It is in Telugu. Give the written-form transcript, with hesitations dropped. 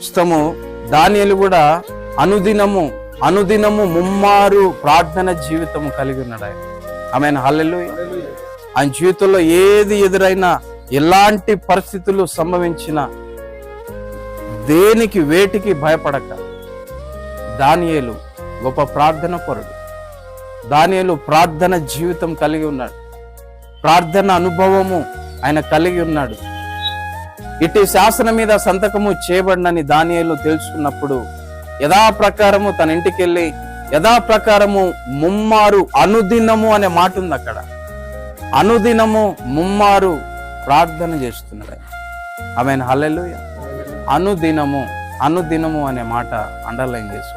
ఇష్టము. దానియేలు కూడా అనుదినము ముమ్మారు ప్రార్థన జీవితము కలిగి ఉన్నాడు ఆయన. ఆమేన్, హల్లెలూయా. ఆయన జీవితంలో ఏది ఎదురైనా, ఎలాంటి పరిస్థితులు సంభవించినా, దేనికి వేటికి భయపడక దానియేలు గొప్ప ప్రార్థన పరుడు. దానియేలు ప్రార్థన జీవితం కలిగి ఉన్నాడు, ప్రార్థన అనుభవము ఆయన కలిగి ఉన్నాడు. ఇటు శాసనం మీద సంతకము చేయబడినని దానియేలు తెలుసుకున్నప్పుడు యథాప్రకారము తన ఇంటికి వెళ్ళి యథాప్రకారము ముమ్మారు, అనుదినము అనే మాట ఉంది అక్కడ, అనుదినము ముమ్మారు ప్రార్థన చేస్తున్నాడు. ఆమేన్, హల్లెలూయా. అనుదినము అనే మాట అండర్లైన్ చేసుకో.